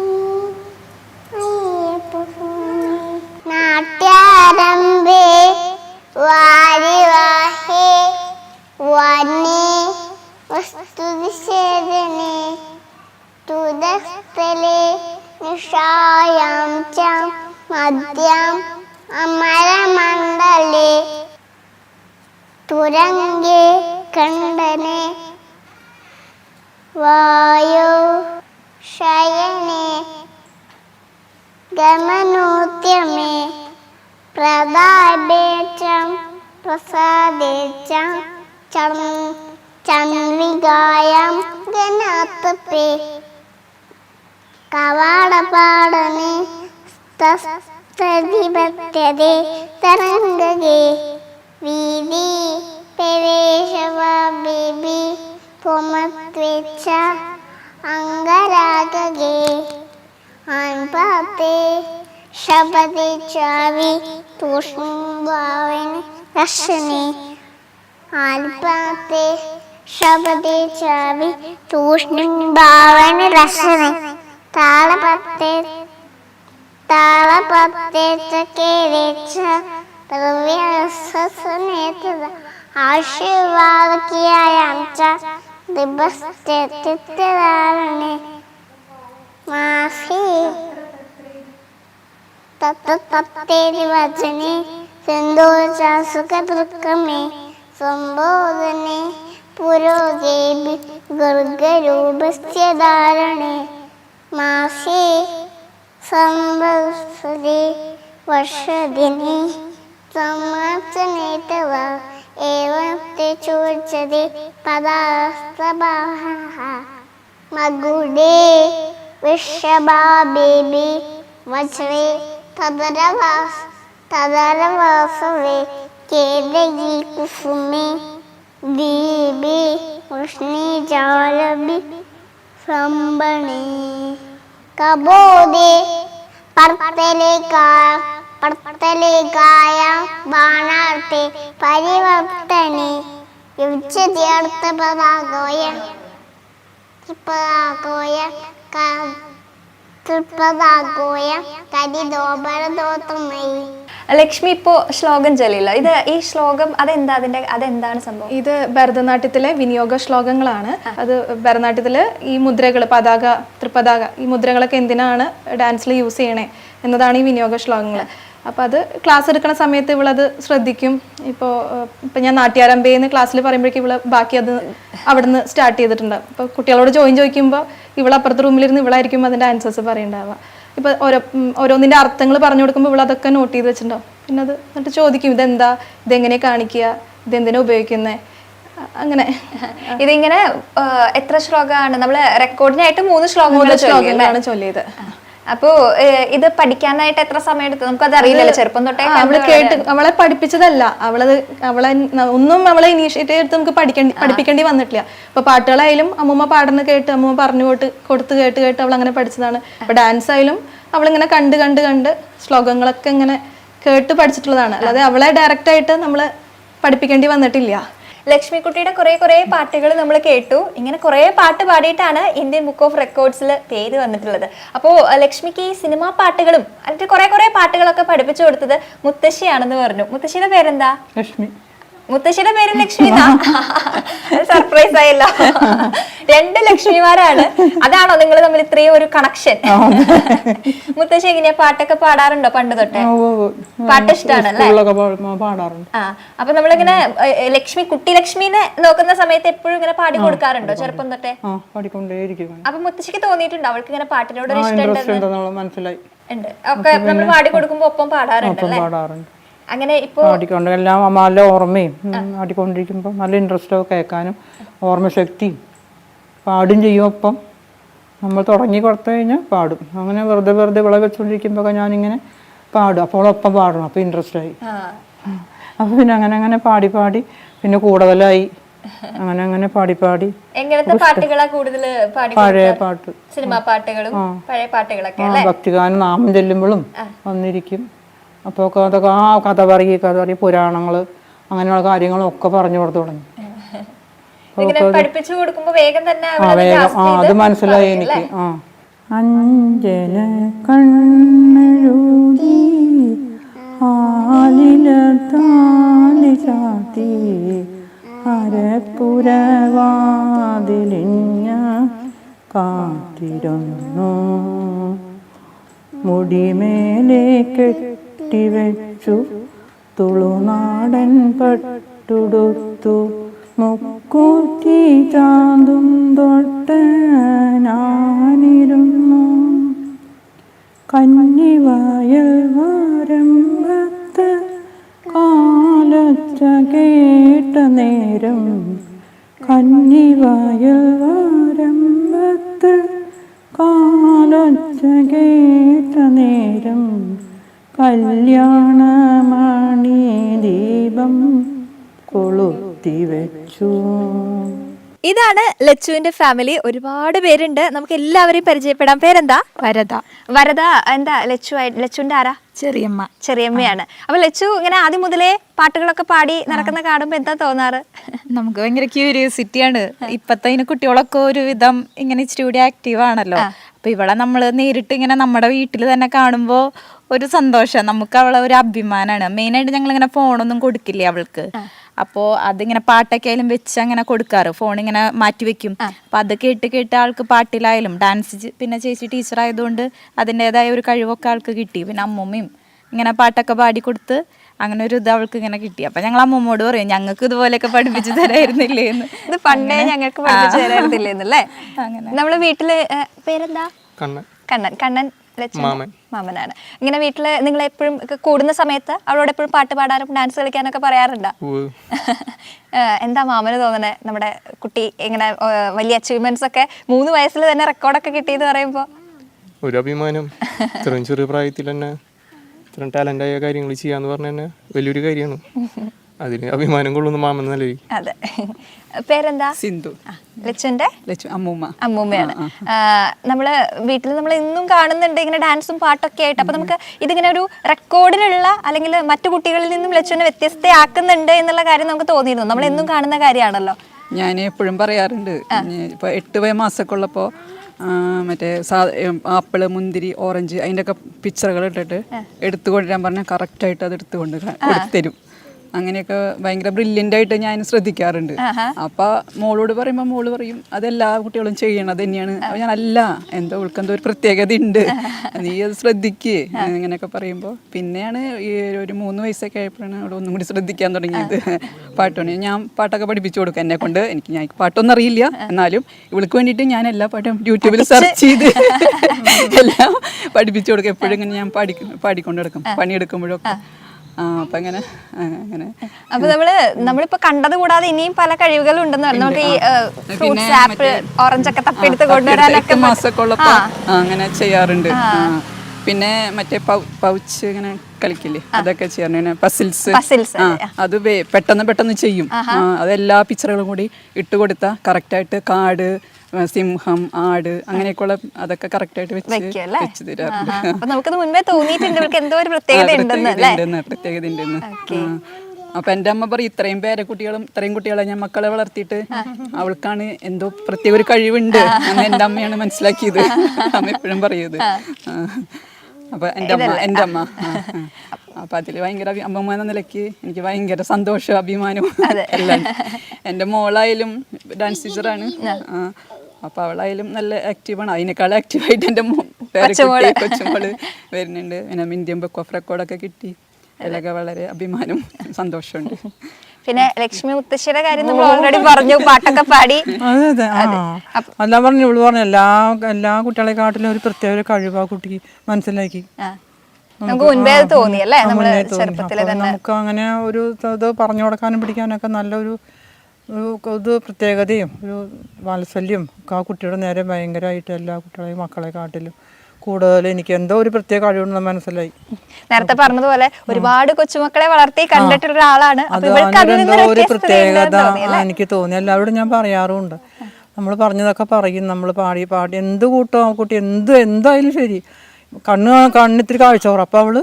അയ്യപ്പ സ്വാമി. നാട്യാരംഭേ വാരിവാഹേ വനേ വസ്തുനിഷേധനേ തുദസ്ഥലേ നിഷായാം ച മദ്യാം അമരമണ്ഡലേ തുരംഗേ കണ്ഡനേ വായോ ശയനേ ഗമനോദ്യമേ പ്രതാപേ ച പ്രസാദേ ച ചന്ദ്രികായാം ഗണാതപേ കവാടപാടനേ തസ്തദിപത്യതേ തരംഗേ വീതി പ്രവേശവബിബി പൊമത്വേച്ഛ അംഗരാഗേ ആൻപാത്തേ ശബദേ ചാവി തൂഷ്ണഭാവന രശനേ ആൽപാത്തേ ശബദേ ചാവി തൂഷ്ണഭാവന രശനേ താളപത്തേ ചകേരേച്ഛ ദ്രവ്യസസനേതദ ആശീർവാദകിയായാം ച ദിബസ്തേത്യധാരണേ മാസി തത്തേരി വചനേ സിന്ധോചാസുഖദൃക്രമേ സംബോധനേ പുരോഗേബി ഗർഗരൂപസ്യ ധാരണേ മാസേ സംവത്സരേ വർഷദിനേ സമാർച്ചനേ തവ ഏവം തേ ചോച്യതേ പദാസ്തഭാഹ മകുടേ വിഷഭാബേബി വജ്രേ തദരവാസവേ കേദഗീ കുസുമേ ദീപേ വൃഷ്ണേ ജാലബി സംബണേ കബോധേ പർത്തലേക്കായ ബാണാർത്ഥേ പരിവർത്തനേ യുജ്യത്യർത്ഥപദാഗോയ തൃപ്പദാഗോയ കരിദോപരദോത്തമൈ. ലക്ഷ്മി ഇപ്പോ ശ്ലോകം ചൊല്ലില്ല. ഈ ശ്ലോകം അതെന്താണ് സംഭവം? ഇത് ഭരതനാട്യത്തിലെ വിനിയോഗ ശ്ലോകങ്ങളാണ്. അത് ഭരതനാട്യത്തില് ഈ മുദ്രകൾ പതാക ത്രിപതാക ഈ മുദ്രകളൊക്കെ എന്തിനാണ് ഡാൻസിൽ യൂസ് ചെയ്യണേ എന്നതാണ് ഈ വിനിയോഗ ശ്ലോകങ്ങൾ. അപ്പോൾ അത് ക്ലാസ് എടുക്കുന്ന സമയത്ത് ഇവളത് ശ്രദ്ധിക്കും. ഇപ്പോൾ ഞാൻ നാട്യാരംഭയെന്ന് ക്ലാസ്സിൽ പറയുമ്പോഴേക്കും ഇവള് ബാക്കി അത് അവിടുന്ന് സ്റ്റാർട്ട് ചെയ്തിട്ടുണ്ട്. അപ്പോൾ കുട്ടികളോട് ചോദിക്കുമ്പോൾ ഇവളപ്പുറത്തെ റൂമിലിരുന്ന് ഇവളായിരിക്കും അതിൻ്റെ ആൻസേഴ്സ് പറയണ്ടാവുക. ഇപ്പോൾ ഓരോന്നിൻ്റെ അർത്ഥങ്ങൾ പറഞ്ഞു കൊടുക്കുമ്പോൾ ഇവളതൊക്കെ നോട്ട് ചെയ്ത് വെച്ചിട്ടുണ്ടാവും. പിന്നെ അത് എന്നിട്ട് ചോദിക്കും ഇതെങ്ങനെ കാണിക്കുക, ഇതെന്തിനാ ഉപയോഗിക്കുന്നത്, അങ്ങനെ. ഇതിങ്ങനെ എത്ര ശ്ലോകമാണ്? നമ്മൾ റെക്കോർഡിനായിട്ട് 3 ശ്ലോകങ്ങളാണ് ചൊല്ലിയത്. അപ്പോ ഇത് പഠിക്കാനായിട്ട് എത്ര സമയം എടുത്തു? നമുക്കത് അറിയില്ലല്ലോ, ചെറുപ്പം തൊട്ടേ. അവളെ പഠിപ്പിച്ചതല്ല, അവളെ ഒന്നും അവളെ ഇനീഷ്യേറ്റീവ് എടുത്ത് നമുക്ക് പഠിപ്പിക്കേണ്ടി വന്നിട്ടില്ല. ഇപ്പൊ പാട്ടുകളായാലും അമ്മൂമ്മ പാടുന്ന കേട്ട് അമ്മൂമ്മ പറഞ്ഞു കൊടുത്ത് കേട്ട് അവൾ അങ്ങനെ പഠിച്ചതാണ്. ഇപ്പൊ ഡാൻസ് ആയാലും അവളിങ്ങനെ കണ്ട് ശ്ലോകങ്ങളൊക്കെ ഇങ്ങനെ കേട്ട് പഠിച്ചിട്ടുള്ളതാണ്. അല്ലാതെ അവളെ ഡയറക്റ്റ് ആയിട്ട് നമ്മള് പഠിപ്പിക്കേണ്ടി വന്നിട്ടില്ല. ലക്ഷ്മിക്കുട്ടിയുടെ കുറെ പാട്ടുകൾ നമ്മൾ കേട്ടു. ഇങ്ങനെ കുറെ പാട്ട് പാടിയിട്ടാണ് ഇന്ത്യൻ ബുക്ക് ഓഫ് റെക്കോർഡ്സിൽ പേര് വന്നിട്ടുള്ളത്. അപ്പോൾ ലക്ഷ്മിക്ക് ഈ സിനിമാ പാട്ടുകളും അതിന്റെ കുറെ പാട്ടുകളൊക്കെ പഠിപ്പിച്ചു കൊടുത്തത് മുത്തശ്ശിയാണെന്ന് പറഞ്ഞു. മുത്തശ്ശിയുടെ പേരെന്താ? ലക്ഷ്മി. മുത്തശ്ശിയുടെ പേര് ലക്ഷ്മി. സർപ്രൈസ് ആയല്ലോ. രണ്ട് ലക്ഷ്മിമാരാണ്. അതാണോ നിങ്ങൾ തമ്മിൽ ഇത്രയും ഒരു കണക്ഷൻ? മുത്തശ്ശി എങ്ങനെയാ പാട്ടൊക്കെ പാടാറുണ്ടോ പണ്ട് തൊട്ടേ? പാട്ട് ഇഷ്ടമാണല്ലേ? പാടാറുണ്ട്. ആ, അപ്പൊ നമ്മളിങ്ങനെ ലക്ഷ്മി, കുട്ടി ലക്ഷ്മിനെ നോക്കുന്ന സമയത്ത് എപ്പോഴും ഇങ്ങനെ പാടി കൊടുക്കാറുണ്ടോ ചെറുപ്പം തൊട്ടേ? പാടിക്കൊണ്ടേയിരിക്കും. അപ്പൊ മുത്തശ്ശിക്ക് തോന്നിയിട്ടുണ്ടോ അവൾക്ക് ഇങ്ങനെ പാട്ടിനോട് ഒരു ഇഷ്ടം മനസ്സിലായി ഉണ്ട്? ഒക്കെ നമ്മൾ പാടി കൊടുക്കുമ്പോ ഒപ്പം പാടാറുണ്ടല്ലേ? പാടാറുണ്ട്. അങ്ങനെ ഇപ്പൊ പാടിക്കൊണ്ട് എല്ലാം നല്ല ഓർമ്മയും പാടിക്കൊണ്ടിരിക്കുമ്പോൾ നല്ല ഇൻട്രസ്റ്റോ കേൾക്കാനും ഓർമ്മശക്തിയും പാടും ചെയ്യും. ഒപ്പം നമ്മൾ തുടങ്ങി കൊടുത്തു കഴിഞ്ഞാൽ പാടും. അങ്ങനെ വെറുതെ വിള വെച്ചുകൊണ്ടിരിക്കുമ്പോൾ ഞാനിങ്ങനെ പാടും. അപ്പോൾ ഒപ്പം പാടണം. അപ്പോൾ ഇൻട്രസ്റ്റായി. അപ്പോൾ പിന്നെ അങ്ങനെ പാടി പിന്നെ കൂടുതലായി. അങ്ങനെ പാടി എങ്ങനത്തെ പാട്ടുകളാ കൂടുതൽ പഴയ പാട്ട്, സിനിമാ പാട്ടുകളും പഴയ പാട്ടുകളൊക്കെ? ഭക്തിഗാനം നാമം ചെല്ലുമ്പോഴും വന്നിരിക്കും. അപ്പോൾ അതൊക്കെ കഥ പറയും, പുരാണങ്ങൾ അങ്ങനെയുള്ള കാര്യങ്ങളും ഒക്കെ പറഞ്ഞു കൊടുത്തു തുടങ്ങി. പഠിപ്പിച്ചു കൊടുക്കുമ്പോ വേഗം തന്നെ അത് മനസ്സിലായി എനിക്ക്. അഞ്ജന കണ്ണെഴുതി ആലില താലി ചാത്തി അരപ്പുരവാതിലിഞ്ഞ കാത്തിരുന്നു മുടിമേലെ കെട്ടിവെച്ചു തുളുനാടൻ പട്ടുടുത്തു മുക്കൂറ്റി ചാന്തും തൊട്ട് ഞാനിരുന്നു കന്നിവയൽ വരമ്പത്ത് കാലച്ച കേട്ട നേരം കന്നിവയൽ വരമ്പത്ത് കാലച്ച കേട്ട നേരം കല്യാണമണി ദീപം കൊളുത്തി വെച്ചു. ഇതാണ് ലച്ചുവിന്റെ ഫാമിലി. ഒരുപാട് പേരുണ്ട്, നമുക്ക് എല്ലാവരെയും പരിചയപ്പെടാം. പേരെന്താ? വരദ. എന്താ ലച്ചുവിന്റെ ആരാ? ചെറിയമ്മയാണ്. അപ്പൊ ലച്ചു ഇങ്ങനെ ആദ്യം മുതലേ പാട്ടുകളൊക്കെ പാടി നടക്കുന്ന കാണുമ്പോ എന്താ തോന്നാറ്? നമുക്ക് ഭയങ്കര ക്യൂരിയോസിറ്റിയാണ്. ഇപ്പത്തെ കുട്ടികളൊക്കെ ഒരു വിധം ഇങ്ങനെ ഇച്ചിരി കൂടി ആക്റ്റീവ് ആണല്ലോ. അപ്പൊ ഇവളെ നമ്മള് നേരിട്ട് ഇങ്ങനെ നമ്മുടെ വീട്ടിൽ തന്നെ കാണുമ്പോ ഒരു സന്തോഷം. നമുക്ക് അവളെ ഒരു അഭിമാനമാണ്. മെയിനായിട്ട് ഞങ്ങൾ ഇങ്ങനെ ഫോണൊന്നും കൊടുക്കില്ല അവൾക്ക്. അപ്പോൾ അതിങ്ങനെ പാട്ടൊക്കെ ആയാലും വെച്ച് അങ്ങനെ കൊടുക്കാറ്. ഫോൺ ഇങ്ങനെ മാറ്റി വെക്കും. അപ്പൊ അത് കേട്ട് ആൾക്ക് പാട്ടിലായാലും ഡാൻസ്, പിന്നെ ചേച്ചി ടീച്ചർ ആയതുകൊണ്ട് അതിൻ്റെതായ ഒരു കഴിവൊക്കെ ആൾക്ക് കിട്ടി. പിന്നെ അമ്മൂമ്മയും ഇങ്ങനെ പാട്ടൊക്കെ പാടിക്കൊടുത്ത് അങ്ങനെ ഒരു ഇത് അവൾക്ക് ഇങ്ങനെ കിട്ടി. അപ്പൊ ഞങ്ങൾ അമ്മൂമ്മോട് പറയും ഞങ്ങൾക്ക് ഇതുപോലെയൊക്കെ പഠിപ്പിച്ചു തരായിരുന്നില്ലേ എന്ന്. ഇത് പണ്ടേ ഞങ്ങൾക്ക് പഠിപ്പിച്ചു തരായിരുന്നില്ലേ എന്നല്ലേ? അങ്ങനെ നമ്മള് വീട്ടില് പേരെന്താ? കണ്ണൻ മാമനാണ്. ഇങ്ങനെ വീട്ടില് നിങ്ങൾ എപ്പോഴും കൂടുന്ന സമയത്ത് അവളോട് എപ്പോഴും പാട്ട് പാടാനും ഡാൻസ് കളിക്കാനൊക്കെ പറയാറുണ്ടോ? എന്താ മാമന് തോന്നണേ നമ്മുടെ കുട്ടി ഇങ്ങനെ വലിയ അച്ചീവ്മെന്റ്സ് ഒക്കെ 3 വയസ്സിൽ തന്നെ റെക്കോർഡൊക്കെ കിട്ടിയെന്ന് പറയുമ്പോ? ഒരു അഭിമാനം. ഇത്രയും ചെറിയ പ്രായത്തിൽ തന്നെ ഇത്രയും ടാലന്റായ കാര്യങ്ങൾ ചെയ്യാന്ന് പറഞ്ഞ തന്നെ വലിയൊരു കാര്യമാണ്. അതിന് അഭിമാനം കൊള്ളുന്ന മാമൻ നല്ല. അതെ. പേരെന്താ? സിന്ധു. ലച്ചുന്റെ അമ്മൂമ്മയാണ്. നമ്മള് വീട്ടിൽ നമ്മൾ ഇന്നും കാണുന്നുണ്ട് ഇങ്ങനെ ഡാൻസും പാട്ടൊക്കെ ആയിട്ട്. അപ്പൊ നമുക്ക് ഇതിങ്ങനെ ഒരു റെക്കോർഡിനുള്ള അല്ലെങ്കിൽ മറ്റു കുട്ടികളിൽ നിന്നും ലച്ചുവിനെ വ്യത്യസ്തയാക്കുന്നുണ്ട് എന്നുള്ള കാര്യം നമുക്ക് തോന്നിയിരുന്നു. നമ്മൾ എന്നും കാണുന്ന കാര്യമാണല്ലോ. ഞാൻ എപ്പോഴും പറയാറുണ്ട്, ഇപ്പൊ 8 മാസമൊക്കെ ഉള്ളപ്പോ മറ്റേ ആപ്പിള്, മുന്തിരി, ഓറഞ്ച് അതിൻ്റെ ഒക്കെ പിക്ചറുകൾ ഇട്ടിട്ട് എടുത്തു കൊണ്ടുവരാൻ പറഞ്ഞാൽ കറക്റ്റായിട്ട് അത് എടുത്തുകൊണ്ട് തരും. അങ്ങനെയൊക്കെ ഭയങ്കര ബ്രില്യൻ്റ് ആയിട്ട് ഞാൻ ശ്രദ്ധിക്കാറുണ്ട്. അപ്പൊ മോളോട് പറയുമ്പോൾ മോള് പറയും അതെല്ലാ കുട്ടികളും ചെയ്യണത് തന്നെയാണ്. അപ്പൊ ഞാൻ അല്ല, എന്തോ ഉൾക്കെന്തോ ഒരു പ്രത്യേകത ഉണ്ട്, നീ അത് ശ്രദ്ധിക്കേ ഇങ്ങനെയൊക്കെ പറയുമ്പോൾ പിന്നെയാണ് ഈ ഒരു 3 വയസ്സൊക്കെ ആയപ്പോഴാണ് അവിടെ ഒന്നും കൂടി ശ്രദ്ധിക്കാൻ തുടങ്ങിയത്. പാട്ടാണ് ഞാൻ പാട്ടൊക്കെ പഠിപ്പിച്ചു കൊടുക്കും എന്നെ കൊണ്ട്. ഞാൻ പാട്ടൊന്നും അറിയില്ല, എന്നാലും ഇവൾക്ക് വേണ്ടിയിട്ട് ഞാൻ എല്ലാ പാട്ടും യൂട്യൂബിൽ സെർച്ച് ചെയ്ത് എല്ലാം പഠിപ്പിച്ചു കൊടുക്കും. എപ്പോഴും ഇങ്ങനെ ഞാൻ പാടിക്കൊണ്ട് കിടക്കും പണിയെടുക്കുമ്പോഴൊക്കെ. അപ്പൊ അങ്ങനെ അപ്പൊ നമ്മളിപ്പോ കണ്ടത് കൂടാതെ ഇനിയും പല കഴിവുകളും ഉണ്ടെന്ന് പറഞ്ഞു. നമുക്ക് ഈ ഫ്രൂട്ട്സ്, ആപ്പിൾ, ഓറഞ്ച് ഒക്കെ തപ്പിയെടുത്ത് കൊണ്ടുവരാനൊക്കെ മാസമൊക്കെ ഉള്ളപ്പോ അങ്ങനെ ചെയ്യാറുണ്ട്. പിന്നെ മറ്റേ പൗച്ച് ഇങ്ങനെ കളിക്കില്ലേ, അതൊക്കെ ചെയ്യാറുണ്ട്. പസിൽസ് അത് പെട്ടെന്ന് ചെയ്യും. അതെല്ലാ പിക്ചറുകളും കൂടി ഇട്ട് കൊടുത്താൽ കറക്റ്റായിട്ട് കാട്, സിംഹം, ആട് അങ്ങനെയൊക്കെയുള്ള അതൊക്കെ കറക്റ്റായിട്ട് വെച്ച് തരാറുണ്ട്. പ്രത്യേകത ഉണ്ടെന്ന്. അപ്പൊ എന്റെ അമ്മ പറയും ഇത്രയും കുട്ടികളെ ഞാൻ മക്കളെ വളർത്തിയിട്ട് അവൾക്കാണ് എന്തോ പ്രത്യേക ഒരു കഴിവുണ്ട് എന്ന് എന്റെ അമ്മയാണ് മനസ്സിലാക്കിയത്. അമ്മ എപ്പോഴും പറയുന്നത്. അപ്പൊ എൻ്റെ അമ്മ അപ്പൊ അതില് ഭയങ്കര അമ്മമ്മ എന്ന നിലയ്ക്ക് എനിക്ക് ഭയങ്കര സന്തോഷവും അഭിമാനവും എല്ലാം. എൻ്റെ മോളായാലും ഡാൻസ് ടീച്ചറാണ്. അപ്പോൾ അവളായാലും നല്ല ആക്റ്റീവാണ്. അതിനേക്കാൾ ആക്റ്റീവായിട്ട് എൻ്റെ കൊച്ചുമോള് വരുന്നുണ്ട്. പിന്നെ ഇന്ത്യൻ ബുക്ക് ഓഫ് റെക്കോർഡൊക്കെ കിട്ടി. അതിലൊക്കെ വളരെ അഭിമാനം സന്തോഷമുണ്ട്. പിന്നെ ലക്ഷ്മി മുത്തശ്ശിയുടെ കാര്യം നമ്മൾ ഓൾറെഡി പറഞ്ഞു, പാട്ടൊക്കെ പാടി. അതെ അല്ല പറഞ്ഞു, ഇവള് പറഞ്ഞു എല്ലാ കുട്ടികളെക്കാട്ടിലും ഒരു പ്രത്യേക ഒരു കഴിവ് ആ കുട്ടിക്ക് മനസ്സിലാക്കി. നമുക്ക് മുൻപേ അത് തോന്നി അല്ലേ, നമ്മള് ചെറുപ്പത്തിലെ തന്നെ. നമുക്ക് അങ്ങനെ ഒരു ഇത് പറഞ്ഞു കൊടുക്കാനും പിടിക്കാനൊക്കെ നല്ലൊരു ഇത് പ്രത്യേകതയും ഒരു വാത്സല്യം ആ കുട്ടിയുടെ നേരെ ഭയങ്കരമായിട്ട് എല്ലാ കുട്ടികളെയും മക്കളെക്കാട്ടിലും കൂടുതൽ എനിക്ക് എന്തോ ഒരു പ്രത്യേക കഴിവുണ്ടെന്ന് മനസ്സിലായി. നേരത്തെ പറഞ്ഞതുപോലെ ഒരുപാട് കൊച്ചുമക്കളെ വളർത്തി കണ്ടിട്ടുള്ള ഒരാളാണ്. എന്തോ ഒരു പ്രത്യേകത എനിക്ക് തോന്നി. എല്ലാവരോടും ഞാൻ പറയാറുമുണ്ട്, നമ്മൾ പറഞ്ഞതൊക്കെ പറയും, നമ്മൾ പാടി എന്ത് കൂട്ടോ ആ കുട്ടി എന്തായാലും ശരി, കണ്ണിത്തിരി കാഴ്ച കുറവ്. അപ്പോൾ അവള്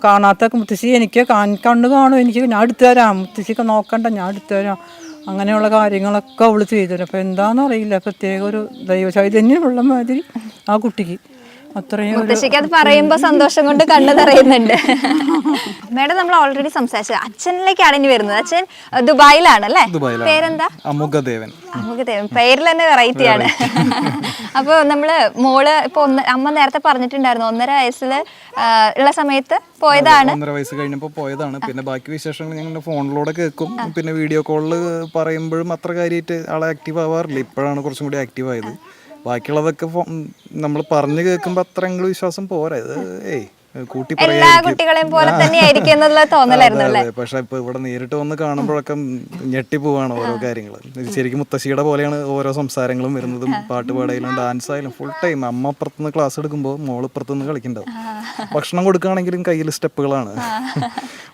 കാണാത്ത മുത്തശ്ശി എനിക്ക് കണ്ണ് കാണും, എനിക്ക് ഞാൻ എടുത്തു തരാം, മുത്തശ്ശിക്ക് നോക്കണ്ട ഞാൻ എടുത്തു തരാം, അങ്ങനെയുള്ള കാര്യങ്ങളൊക്കെ അവള് ചെയ്തു തരും. അപ്പോൾ എന്താണെന്ന് അറിയില്ല, പ്രത്യേക ഒരു ദൈവചൈതന്യമുള്ള മാതിരി ആ കുട്ടിക്ക്. അത്രയും മുത്തശ്ശിക്ക് അത് പറയുമ്പോ സന്തോഷം കൊണ്ട് കണ്ണു നിറയുന്നുണ്ട്. മേഡം നമ്മൾ ഓൾറെഡി സംസാരിച്ചത് അച്ഛനിലേക്കാണ് ഇനി വരുന്നത്. അച്ഛൻ ദുബായിലാണ് അല്ലേ? പേരെന്താ? അമുഖദേവൻ. അമുഖദേവൻ, പേരിൽ തന്നെ വെറൈറ്റി ആണ്. അപ്പൊ നമ്മള് മോള് ഇപ്പൊ അമ്മ നേരത്തെ പറഞ്ഞിട്ടുണ്ടായിരുന്നു 1.5 വയസ്സിൽ ഉള്ള സമയത്ത് പോയതാണ്. 1.5 വയസ്സ് കഴിഞ്ഞപ്പോൾ പോയതാണ്. പിന്നെ ബാക്കി വിശേഷങ്ങൾ ഞങ്ങളുടെ ഫോണിലൂടെ കേൾക്കും. പിന്നെ വീഡിയോ കോളിൽ പറയുമ്പോഴും അത്ര കാര്യമായിട്ട് ആളെ ആക്റ്റീവ് ആവാറില്ല. ഇപ്പോഴാണ് കുറച്ചും കൂടി ആക്റ്റീവ് ആയത്. ബാക്കിയുള്ളതൊക്കെ നമ്മൾ പറഞ്ഞു കേൾക്കുമ്പോൾ അത്ര എങ്കിലും വിശ്വാസം പോരാ. ഇത് കൂട്ടി എല്ലാ കുട്ടികളെയും പോലെ തന്നെ ആയിരിക്കും എന്നുള്ള തോന്നലായിരുന്നു അല്ലേ? പക്ഷെ ഇപ്പൊ ഇവിടെ നേരിട്ട് വന്ന് കാണുമ്പോഴൊക്കെ ഞെട്ടിപ്പോവാണ് ഓരോ കാര്യങ്ങൾ. ശരിക്കും മുത്തശ്ശിയുടെ പോലെയാണ് ഓരോ സംസാരങ്ങളും വരുന്നതും, പാട്ടുപാടയിലും ഡാൻസ് ആയാലും ഫുൾ ടൈം. അമ്മ അപ്പുറത്തുനിന്ന് ക്ലാസ് എടുക്കുമ്പോൾ മോള് ഇപ്പുറത്തുനിന്ന് കളിക്കുന്നുണ്ടാവും. ഭക്ഷണം കൊടുക്കുകയാണെങ്കിലും കയ്യിൽ സ്റ്റെപ്പുകളാണ്.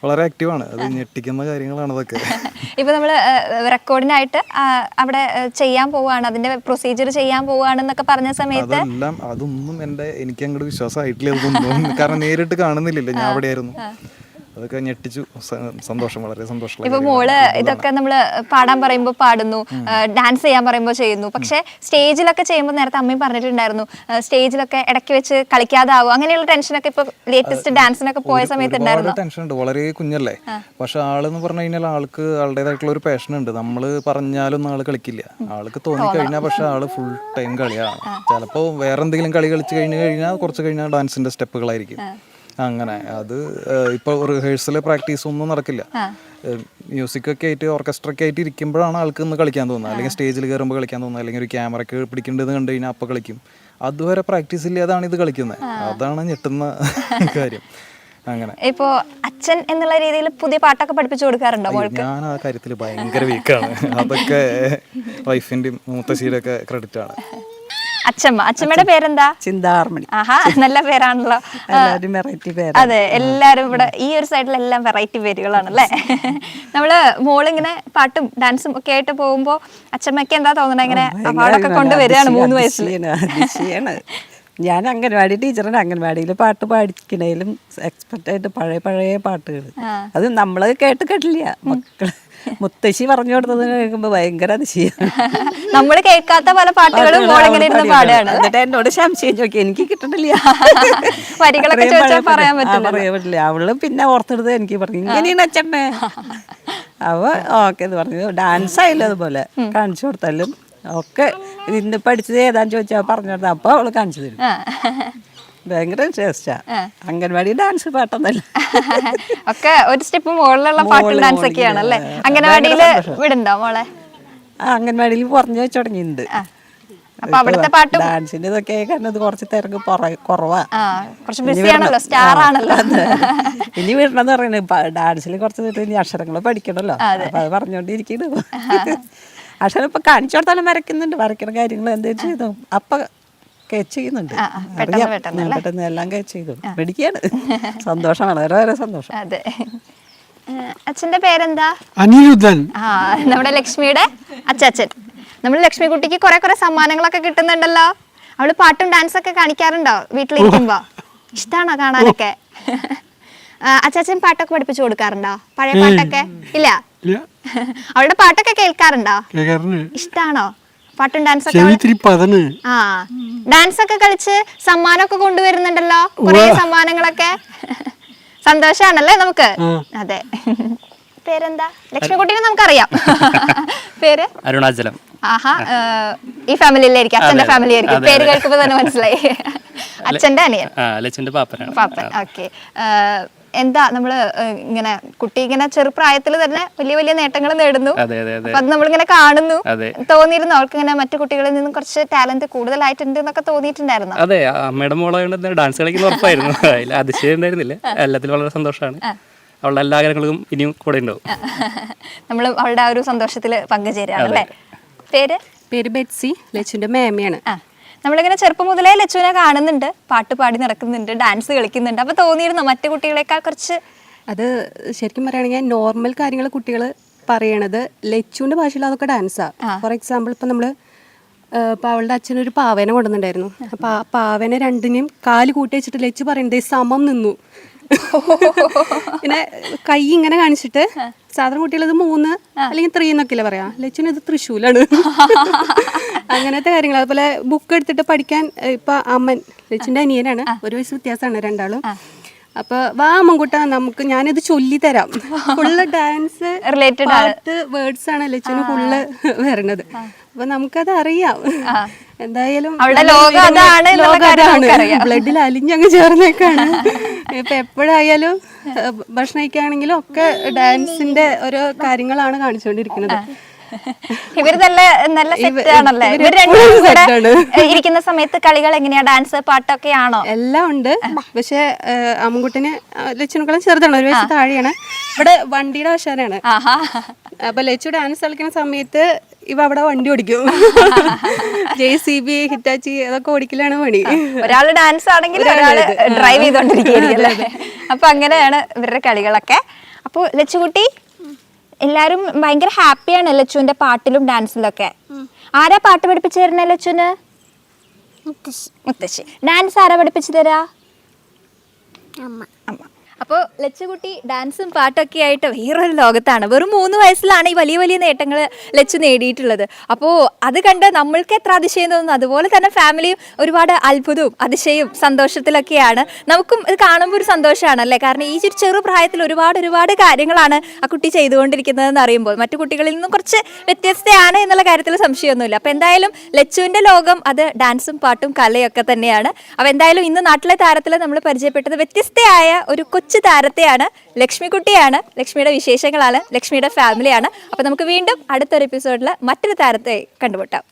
വളരെ ആക്റ്റീവാണ്. അത് ഞെട്ടിക്കുന്ന കാര്യങ്ങളാണ് അതൊക്കെ. ഇപ്പൊ നമ്മള് റെക്കോർഡിനായിട്ട് അവിടെ ചെയ്യാൻ പോവാണ്, അതിന്റെ പ്രൊസീജിയർ ചെയ്യാൻ പോവാണെന്നൊക്കെ പറഞ്ഞ സമയത്ത് അതൊന്നും എനിക്ക് അങ്ങോട്ട് വിശ്വാസമായിട്ടില്ല. അതൊന്നും കാരണം നേരിട്ട് കാണുന്നില്ലല്ലോ, ഞാൻ അവിടെയായിരുന്നു. അതൊക്കെ ഞെട്ടിച്ചു. സന്തോഷം, വളരെ സന്തോഷം. ഇപ്പൊ മോള് ഇതൊക്കെ നമ്മള് പാടാൻ പറയുമ്പോ പാടുന്നു, ഡാൻസ് ചെയ്യാൻ പറയുമ്പോ ചെയ്യുന്നു. പക്ഷെ സ്റ്റേജിലൊക്കെ ചെയ്യുമ്പോൾ നേരത്തെ അമ്മയും പറഞ്ഞിട്ടുണ്ടായിരുന്നു, സ്റ്റേജിലൊക്കെ ഇടയ്ക്ക് വെച്ച് കളിക്കാതാവും, അങ്ങനെയുള്ള ടെൻഷനൊക്കെ ഇപ്പൊ ലേറ്റസ്റ്റ് ഡാൻസിനൊക്കെ പോയ സമയത്ത് ഉണ്ടായിരുന്നു. ടെൻഷൻ ഉണ്ട്, വളരെ കുഞ്ഞല്ലേ. പക്ഷെ ആളെന്ന് പറഞ്ഞു കഴിഞ്ഞാൽ ആൾക്ക് ആളുടേതായിട്ടുള്ള ഒരു പാഷൻ ഉണ്ട്. നമ്മള് പറഞ്ഞാലൊന്നും ആള് കളിക്കില്ല. ആൾക്ക് തോന്നിക്കഴിഞ്ഞാൽ പക്ഷെ ആള് ഫുൾ ടൈം കളിയാണ്. ചിലപ്പോ വേറെ എന്തെങ്കിലും കളി കളിച്ച് കഴിഞ്ഞാൽ കുറച്ച് കഴിഞ്ഞാൽ ഡാൻസിന്റെ സ്റ്റെപ്പുകളായിരിക്കും. അങ്ങനെ അത് ഇപ്പോൾ റിഹേഴ്സൽ പ്രാക്ടീസ് ഒന്നും നടക്കില്ല. മ്യൂസിക് ഒക്കെ ആയിട്ട് ഓർക്കസ്ട്ര ഒക്കെ ആയിട്ട് ഇരിക്കുമ്പോഴാണ് ആൾക്ക് ഇന്ന് കളിക്കാൻ തോന്നുന്നത്, അല്ലെങ്കിൽ സ്റ്റേജിൽ കയറുമ്പോൾ കളിക്കാൻ തോന്നുന്നത്, അല്ലെങ്കിൽ ഒരു ക്യാമറ ഒക്കെ പിടിക്കേണ്ടത് കണ്ടു കഴിഞ്ഞാൽ അപ്പോൾ കളിക്കും. അതുവരെ പ്രാക്ടീസ് ഇല്ലാതാണ് ഇത് കളിക്കുന്നത്. അതാണ് ഞെട്ടുന്ന കാര്യം. അങ്ങനെ ഇപ്പോ അച്ഛൻ എന്നുള്ള രീതിയിൽ പുതിയ പാട്ടൊക്കെ പഠിപ്പിച്ചു കൊടുക്കാറുണ്ടോ? ഞാൻ ആ കാര്യത്തിൽ ഭയങ്കര വീക്കാണ്. അതൊക്കെ വൈഫിന്റെയും മുത്തശ്ശിയുടെ ഒക്കെ ക്രെഡിറ്റ് ആണ്. അച്ഛമ്മയുടെ പേരെന്താ? ചിന്താർമണി. ആഹാ, നല്ല പേരാണല്ലോ. വെറൈറ്റി പേര്. അതെ, എല്ലാരും ഇവിടെ ഈ ഒരു സൈഡിലെല്ലാം വെറൈറ്റി പേരുകളാണല്ലേ. നമ്മള് മോളിങ്ങനെ പാട്ടും ഡാൻസും ഒക്കെ ആയിട്ട് പോകുമ്പോ അച്ഛമ്മയ്ക്ക് എന്താ തോന്നണ? ഇങ്ങനെ അവാർഡൊക്കെ കൊണ്ടുവരികയാണ് 3 വയസ്സിൽ. ഞാൻ അംഗൻവാടി ടീച്ചറാണ്. അംഗൻവാടിയിൽ പാട്ട് പാടിക്കണേലും എക്സ്പെർട്ടായിട്ട് പഴയ പാട്ടുകൾ, അത് നമ്മള് കേട്ടില്ല. മക്കള് മുത്തശ്ശി പറഞ്ഞു കൊടുത്തത് കേൾക്കുമ്പോ ഭയങ്കര അതിശയാണ്. നമ്മള് കേൾക്കാത്ത പല പാട്ടുകളും പാടുകയാണ്. എന്നിട്ട് എന്നോട് സംശയം ചോദിക്കും, എനിക്ക് കിട്ടണില്ല, വരികളൊക്കെ ചോദിച്ചാൽ പറയാൻ പറ്റില്ല. അവള് പിന്നെ ഓർത്തെടുത്ത് എനിക്ക് പറഞ്ഞു, ഇങ്ങനെയാണ് അച്ഛമ്മേ. അവ ഓക്കെ എന്ന് പറഞ്ഞു. ഡാൻസ് ആയില്ല അതുപോലെ കാണിച്ചു കൊടുത്താലും ഒക്കെ ഇന്ന് പഠിച്ചത് ഏതാന്ന് ചോദിച്ചാൽ പറഞ്ഞു കൊടുത്താൽ അപ്പൊ അവള് കാണിച്ചു തരും. ഭയങ്കര ടേസ്റ്റാ. അംഗൻവാടി ഡാൻസ് പാട്ടൊന്നല്ല, ഒക്കെ ഒരു സ്റ്റെപ്പ് മുകളിലുള്ള പാട്ടും ഡാൻസ് ഒക്കെയാണ് അല്ലേ? അംഗൻവാടിയില് വിടുണ്ടോ മോളെ? അംഗൻവാടിയിൽ പറഞ്ഞു വെച്ച് തുടങ്ങിയിട്ടുണ്ട്. അപ്പൊ അവിടുത്തെ പാട്ടും ഡാൻസിന്റെ ഇതൊക്കെ കണ്ടത് കുറച്ച് തിരക്ക് കുറവാ. ഇനി വിടണമെന്ന് പറയുന്നത് ഡാൻസിൽ കുറച്ച് ഇനി അക്ഷരങ്ങൾ പഠിക്കണല്ലോ. അപ്പൊ അത് പറഞ്ഞോണ്ടിരിക്കുന്നു. അക്ഷരം ഇപ്പൊ കാണിച്ചു കൊടുത്താലും വരയ്ക്കണ കാര്യങ്ങൾ എന്താ ചെയ്തു അപ്പൊ കേച്ച് ചെയ്യുന്നുണ്ട്. പെട്ടെന്ന് എല്ലാം കേച്ച് ചെയ്തു പഠിക്കാണ്. സന്തോഷം, വളരെ സന്തോഷം. അതെ. അച്ഛന്റെ പേരെന്താ? അനിരുദ്ധൻ. നമ്മുടെ ലക്ഷ്മിയുടെ അച്ഛൻ. നമ്മൾ ലക്ഷ്മി കുട്ടിക്ക് കുറെ സമ്മാനങ്ങളൊക്കെ കിട്ടുന്നുണ്ടല്ലോ. അവള് പാട്ടും ഡാൻസൊക്കെ കാണിക്കാറുണ്ടോ വീട്ടിലിരിക്കുമ്പോ? ഇഷ്ടാണോ കാണാനൊക്കെ? അച്ഛൻ പാട്ടൊക്കെ പഠിപ്പിച്ചു കൊടുക്കാറുണ്ടോ? പഴയ പാട്ടൊക്കെ? ഇല്ല. അവളുടെ പാട്ടൊക്കെ കേൾക്കാറുണ്ടോ? ഇഷ്ടാണോ പാട്ടും ഡാൻസൊക്കെ? ഡാൻസ് ഒക്കെ കളിച്ച് സമ്മാനമൊക്കെ കൊണ്ടുവരുന്നുണ്ടല്ലോ, കുറെ സമ്മാനങ്ങളൊക്കെ. സന്തോഷാണല്ലേ നമുക്ക്? അതെ. പേരെന്താ? ലക്ഷ്മിക്കുട്ടീനെ നമുക്കറിയാം. പേര് അരുണാചലം. ആഹാ, ഈ ഫാമിലിയിലായിരിക്കും, അച്ഛന്റെ ഫാമിലി ആയിരിക്കും. പേര് കേൾക്കുമ്പോ തന്നെ മനസ്സിലായി. അച്ഛന്റെ അനിയൻ, ലച്ചുവിന്റെ പാപ്പനാണ്. പാപ്പൻ. ഓക്കെ. എന്താ നമ്മള് ഇങ്ങനെ കുട്ടി ഇങ്ങനെ ചെറുപ്രായത്തിൽ തന്നെ വലിയ വലിയ നേട്ടങ്ങൾ നേടുന്നു. അപ്പൊ അത് നമ്മളിങ്ങനെ കാണുന്നു. തോന്നിയിരുന്നു അവൾക്ക് ഇങ്ങനെ മറ്റു കുട്ടികളിൽ നിന്നും കുറച്ച് ടാലന്റ് കൂടുതലായിട്ടുണ്ട് എന്നൊക്കെ തോന്നിയിട്ടുണ്ടായിരുന്നു? അതെ, അമ്മയുടെ മോളായതുകൊണ്ട് ഡാൻസ് കളിക്കുന്ന ഉറപ്പായിരുന്നു. അതിൽ അതിശയം ഉണ്ടായിരുന്നില്ല. എല്ലാത്തിലും വളരെ സന്തോഷമാണ്. അവളുടെ എല്ലാ കാര്യങ്ങളും ഇനിയും കൂടെ ഉണ്ടാവും. നമ്മൾ അവളുടെ ആ ഒരു സന്തോഷത്തിൽ പങ്കുചേരാണ് അല്ലേ? പേര് ബെറ്റ്സി, ലച്ചുവിന്റെ മേമയാണ്. നമ്മളിങ്ങനെ ചെറുപ്പം മുതലേ ലച്ചുവിനെ കാണുന്നുണ്ട്, പാട്ട് പാടി നടക്കുന്നുണ്ട്, ഡാൻസ് കളിക്കുന്നുണ്ട്. അപ്പൊ തോന്നിയിരുന്നു മറ്റു കുട്ടികളെക്കാൾ കുറച്ച്? അത് ശരിക്കും പറയുകയാണെങ്കിൽ നോർമൽ കാര്യങ്ങൾ കുട്ടികൾ പറയണത് ലച്ചുവിന്റെ ഭാഷയിൽ അതൊക്കെ ഡാൻസാ. ഫോർ എക്സാമ്പിൾ ഇപ്പം നമ്മൾ ഇപ്പം അവളുടെ അച്ഛനൊരു പാവേനെ കൊണ്ടുവന്നിട്ടുണ്ടായിരുന്നു. അപ്പം ആ പാവേനെ രണ്ടിനെയും കാല് കൂട്ടി വെച്ചിട്ട് ലച്ചു പറയുന്നത് സമം നിന്നു. ഇങ്ങനെ കൈ ഇങ്ങനെ കാണിച്ചിട്ട്, സാധാരണ കുട്ടികൾ ഇത് 3 അല്ലെങ്കിൽ 3 എന്നൊക്കെയല്ലേ പറയാ, ലച്ചുവിന് ഇത് തൃശ്ശൂലാണ്. അങ്ങനത്തെ കാര്യങ്ങൾ. അതുപോലെ ബുക്ക് എടുത്തിട്ട് പഠിക്കാൻ ഇപ്പൊ അമ്മൻ, ലച്ചുവിന്റെ അനിയനാണ്, 1 വയസ്സ് വ്യത്യാസമാണ് രണ്ടാളും. അപ്പൊ വാ അമ്മൻകുട്ട നമുക്ക് ഞാനിത് ചൊല്ലി തരാം. ഫുള്ള് ഡാൻസ് റിലേറ്റഡ് പാട്ട് വേർഡ്സ് ആണ് ലച്ചുവിന് ഫുള്ള് വരണത്. അപ്പൊ നമുക്കത് അറിയാം. എന്തായാലും ബ്ലഡിൽ അലിഞ്ഞങ്ങ് ചേർന്നേക്കാണ്. ഇപ്പൊ എപ്പോഴായാലും ഭക്ഷണം കഴിക്കുകയാണെങ്കിലും ഒക്കെ ഡാൻസിന്റെ ഓരോ കാര്യങ്ങളാണ് കാണിച്ചുകൊണ്ടിരിക്കുന്നത്. ഇവര് നല്ല സെറ്റ് ആണല്ലേ? ഇരിക്കുന്ന സമയത്ത് കളികൾ എങ്ങനെയാ? ഡാൻസ് പാട്ടൊക്കെ ആണോ? എല്ലാം ഉണ്ട്. പക്ഷെ അമ്മൻകുട്ടിന് ലച്ചുനേക്കാളും ചെറുതാണ്, 1 വയസ്സ് താഴെയാണ്. ഇവിടെ വണ്ടിയുടെ ആശാനാണ്. അപ്പൊ ലച്ചു ഡാൻസ് കളിക്കുന്ന സമയത്ത് ഇവ അവിടെ വണ്ടി ഓടിക്കും. JCB, ഹിറ്റാച്ചി അതൊക്കെ ഓടിക്കലാണ് പണി. ഒരാള് ഡാൻസ് ആണെങ്കിൽ ഒരാള് ഡ്രൈവ് ചെയ്തോണ്ടിരിക്കുകയായിരിക്കും. അപ്പൊ അങ്ങനെയാണ് ഇവരുടെ കളികളൊക്കെ. അപ്പൊ ലച്ചുകുട്ടി, എല്ലാരും ഭയങ്കര ഹാപ്പിയാണ് ലച്ചുവിന്റെ പാട്ടിലും ഡാൻസിലൊക്കെ. ആരാ പാട്ട് പഠിപ്പിച്ചു തരണേ ലച്ചുവിന്? മുത്തശ്ശി. ഡാൻസ് ആരാ പഠിപ്പിച്ചു തരാ? അമ്മ. അപ്പോൾ ലച്ചുകുട്ടി ഡാൻസും പാട്ടൊക്കെ ആയിട്ട് വേറൊരു ലോകത്താണ്. വെറും 3 വയസ്സിലാണ് ഈ വലിയ വലിയ നേട്ടങ്ങൾ ലച്ചു നേടിയിട്ടുള്ളത്. അപ്പോൾ അത് കണ്ട് നമ്മൾക്ക് എത്ര അതിശയം തോന്നുന്നു, അതുപോലെ തന്നെ ഫാമിലിയും ഒരുപാട് അത്ഭുതവും അതിശയവും സന്തോഷത്തിലൊക്കെയാണ്. നമുക്കും ഇത് കാണുമ്പോൾ ഒരു സന്തോഷമാണല്ലേ? കാരണം ഈ ചെറു പ്രായത്തിൽ ഒരുപാട് കാര്യങ്ങളാണ് ആ കുട്ടി ചെയ്തുകൊണ്ടിരിക്കുന്നതെന്ന് അറിയുമ്പോൾ മറ്റു കുട്ടികളിൽ നിന്നും കുറച്ച് വ്യത്യസ്തയാണ് എന്നുള്ള കാര്യത്തിൽ സംശയമൊന്നുമില്ല. അപ്പോൾ എന്തായാലും ലച്ചുവിൻ്റെ ലോകം അത് ഡാൻസും പാട്ടും കലയൊക്കെ തന്നെയാണ്. അപ്പോൾ എന്തായാലും ഇന്ന് നാട്ടിലെ താരത്തിൽ നമ്മൾ പരിചയപ്പെട്ടത് വ്യത്യസ്തയായ ഒരു കൊച്ചു താരത്തെയാണ്, ലക്ഷ്മിക്കുട്ടിയാണ്. ലക്ഷ്മിയുടെ വിശേഷങ്ങളാണ്, ലക്ഷ്മിയുടെ ഫാമിലിയാണ്. അപ്പോൾ നമുക്ക് വീണ്ടും അടുത്തൊരു എപ്പിസോഡിൽ മറ്റൊരു താരത്തെ കണ്ടുമുട്ടാം.